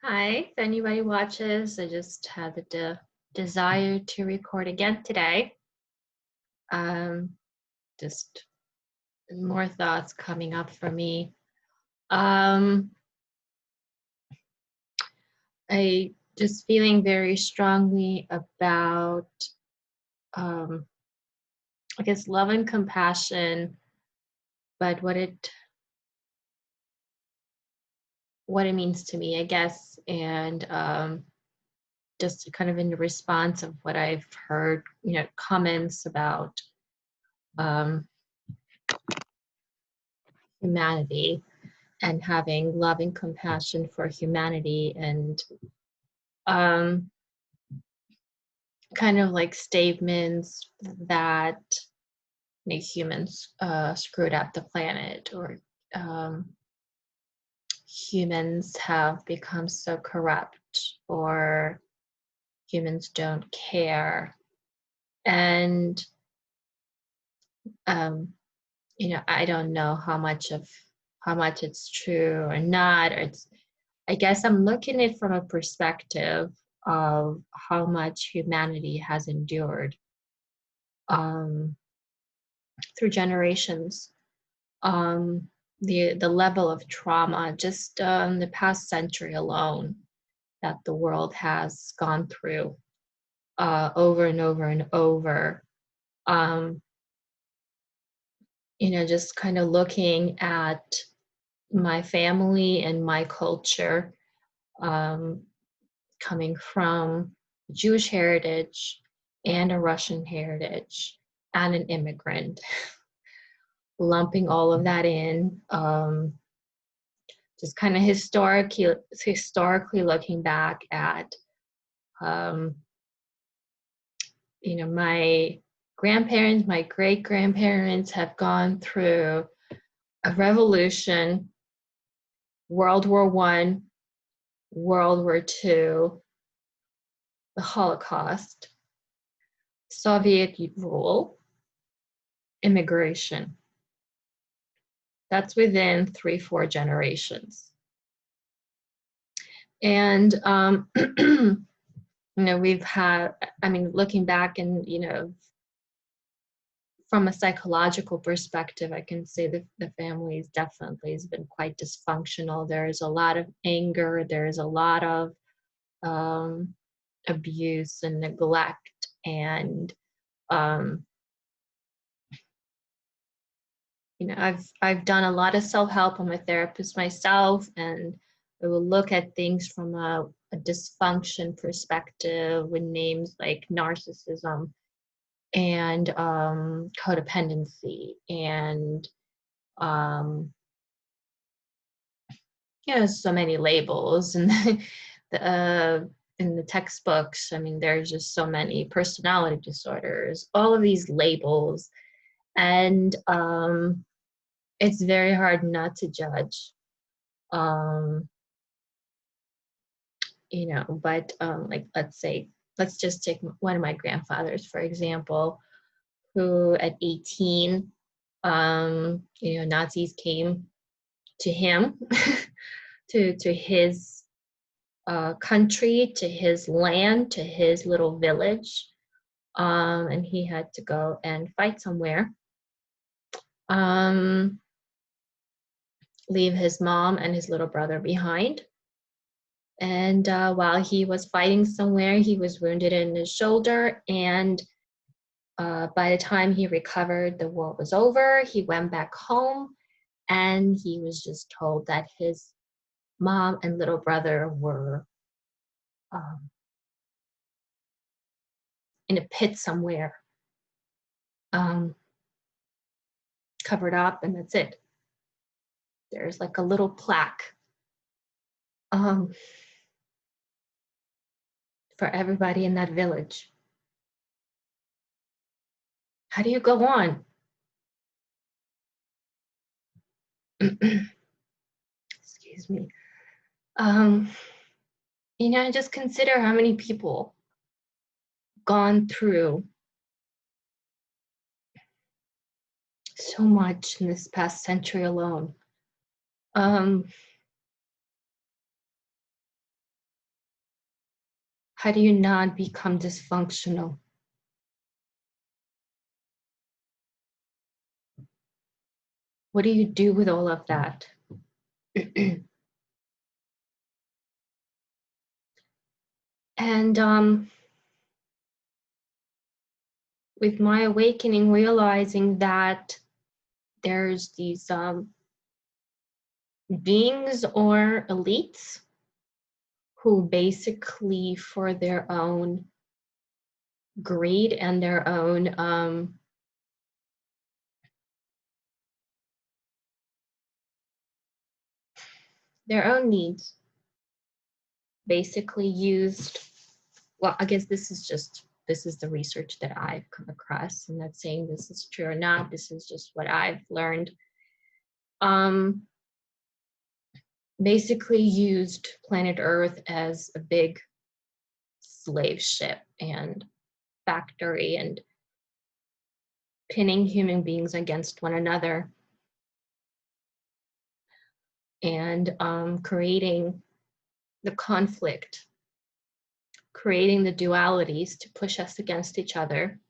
Hi, if anybody watches, I just had the desire to record again today. Um, just more thoughts coming up for me. Um, I just feeling very strongly about, um, I guess, love and compassion, but what it means to me, I guess, and just kind of in the response of what I've heard, comments about um, humanity and having love and compassion for humanity and um, kind of like statements that make humans screwed up the planet or um, humans have become so corrupt or humans don't care. And, um, I don't know how much it's true or not. Or I guess I'm looking at it from a perspective of how much humanity has endured um, through generations. Um, the level of trauma just in the past century alone that the world has gone through over and over and over. Um, just kind of looking at my family and my culture, um, coming from Jewish heritage and a Russian heritage and an immigrant, lumping all of that in, just kind of historically looking back at, um, my grandparents, my great grandparents have gone through a revolution, World War One, World War Two, the Holocaust, Soviet rule, immigration. That's within 3, 4 generations. And, we've had, I mean, looking back and, from a psychological perspective, I can say that the family definitely has been quite dysfunctional. There is a lot of anger, there is a lot of um, abuse and neglect. And, um, I've done a lot of self-help. I'm a therapist myself, and I will look at things from a dysfunction perspective with names like narcissism and codependency and um, so many labels and the in the textbooks. I mean, there's just so many personality disorders, all of these labels, and it's very hard not to judge. Um, but like let's just take one of my grandfathers for example, who at 18, Nazis came to him, to his country, to his land, to his little village, and he had to go and fight somewhere, um, leave his mom and his little brother behind. And while he was fighting somewhere, he was wounded in his shoulder. And by the time he recovered, the war was over. He went back home and he was just told that his mom and little brother were um, in a pit somewhere, um, covered up, and that's it. There's like a little plaque, um, for everybody in that village. How do you go on? Excuse me. Um, just consider how many people gone through so much in this past century alone. Um, How do you not become dysfunctional? What do you do with all of that? And with my awakening, realizing that there's these beings or elites who basically, for their own greed and their own needs, basically used, well, I guess this is the research that I've come across. I'm not saying this is true or not, this is just what I've learned. Basically used planet Earth as a big slave ship and factory, and pinning human beings against one another, and creating the conflict, creating the dualities to push us against each other.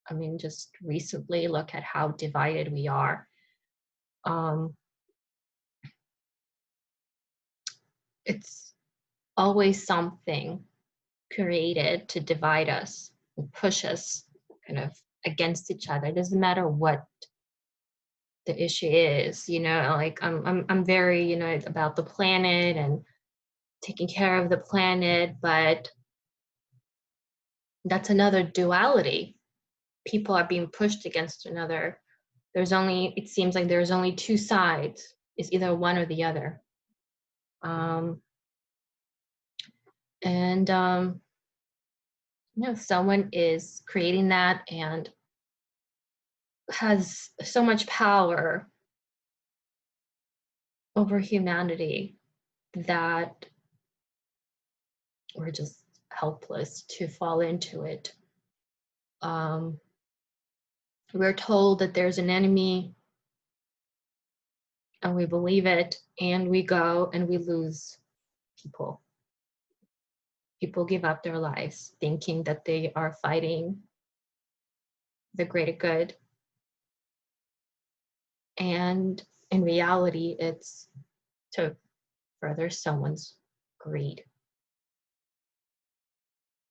I mean, just recently look at how divided we are. It's always something created to divide us and push us kind of against each other. It doesn't matter what the issue is, like I'm very, about the planet and taking care of the planet, but that's another duality. People are being pushed against another. It seems like there's only two sides. It's either one or the other. And someone is creating that and has so much power over humanity that we're just helpless to fall into it. We're told that there's an enemy and we believe it, and we go and we lose people. People give up their lives thinking that they are fighting the greater good. And in reality, it's to further someone's greed.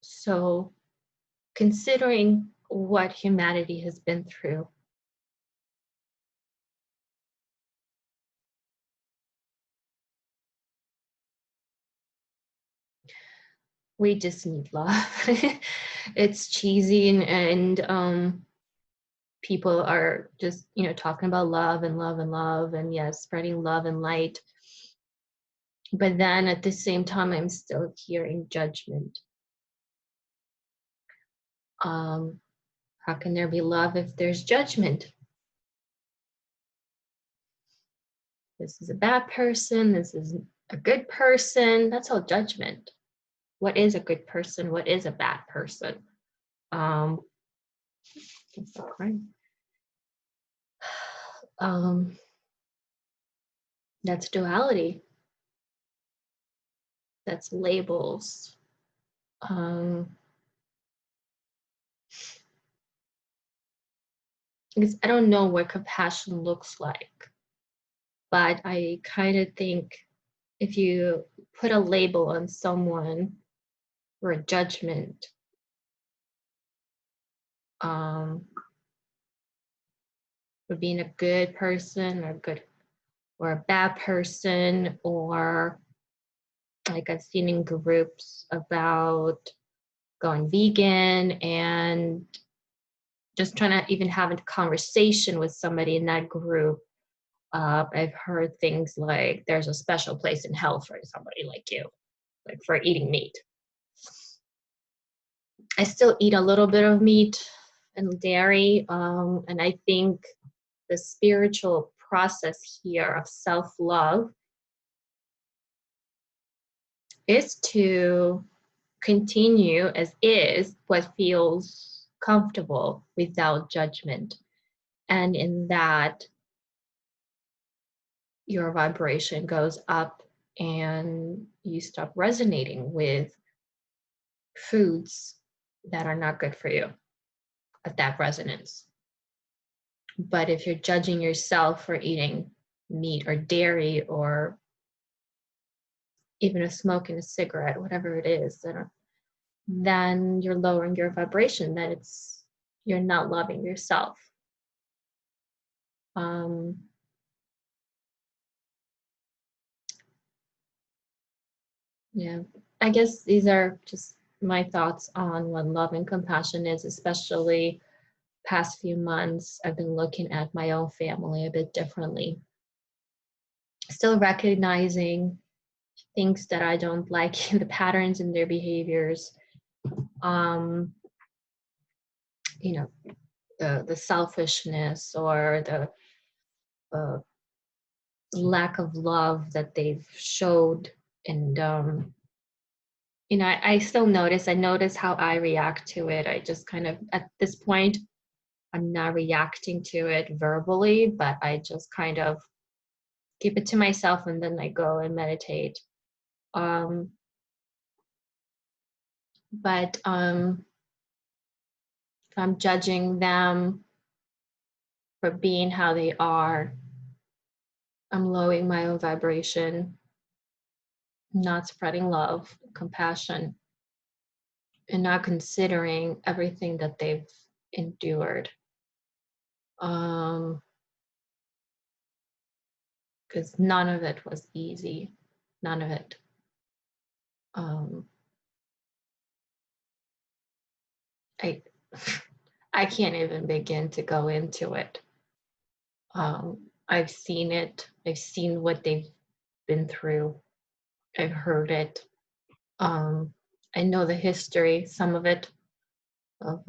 So, considering what humanity has been through, we just need love. It's cheesy, and people are just, talking about love and love and love, and yes, spreading love and light. But then at the same time, I'm still hearing judgment. How can there be love if there's judgment? This is a bad person, this is a good person. That's all judgment. What is a good person? What is a bad person? That's not crying. That's duality. That's labels. Because I don't know what compassion looks like, but I kind of think if you put a label on someone or a judgment, for being a good person or a bad person, or like I've seen in groups about going vegan and just trying to even have a conversation with somebody in that group. I've heard things like there's a special place in hell for somebody like you, like for eating meat. I still eat a little bit of meat and dairy, and I think the spiritual process here of self-love is to continue as is what feels comfortable without judgment. And in that, your vibration goes up and you stop resonating with foods that are not good for you at that resonance. But if you're judging yourself for eating meat or dairy or even a smoke and a cigarette, whatever it is, then you're lowering your vibration. Then you're not loving yourself. Yeah, I guess these are just my thoughts on what love and compassion is, especially past few months. I've been looking at my own family a bit differently. Still recognizing things that I don't like, the patterns in their behaviors. You know, the selfishness or the lack of love that they've showed. And I still notice how I react to it. I just kind of, at this point, I'm not reacting to it verbally, but I just kind of keep it to myself, and then I go and meditate. But if I'm judging them for being how they are, I'm lowering my own vibration, not spreading love, compassion, and not considering everything that they've endured. Because none of it was easy. None of it. I I can't even begin to go into it. I've seen it. I've seen what they've been through. I've heard it. I know the history, some of it, of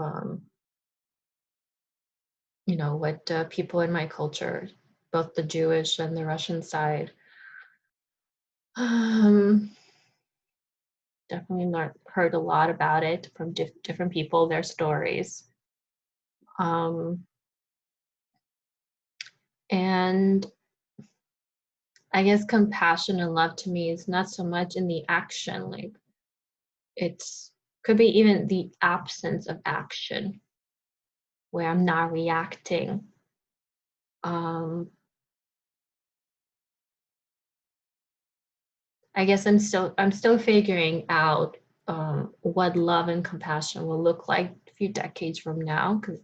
what people in my culture, both the Jewish and the Russian side, definitely heard a lot about it from different people, their stories. And I guess compassion and love to me is not so much in the action, like could be even the absence of action where I'm not reacting. I guess I'm still figuring out what love and compassion will look like a few decades from now, because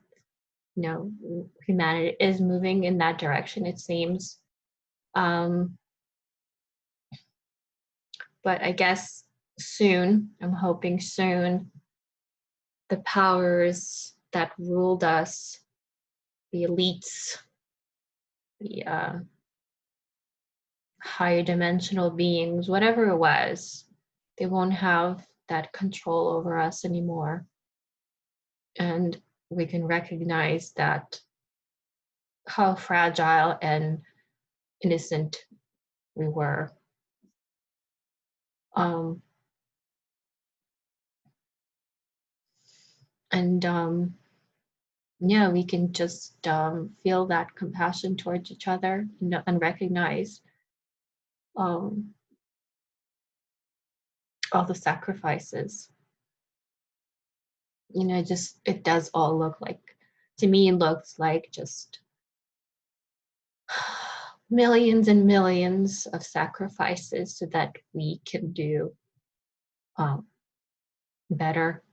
humanity is moving in that direction, it seems. But I guess soon, I'm hoping soon, the powers that ruled us, the elites, the higher dimensional beings, whatever it was, they won't have that control over us anymore. And we can recognize that how fragile and innocent we were. And yeah, we can just feel that compassion towards each other and recognize all the sacrifices. It does all look like, to me, it looks like just millions and millions of sacrifices so that we can do better.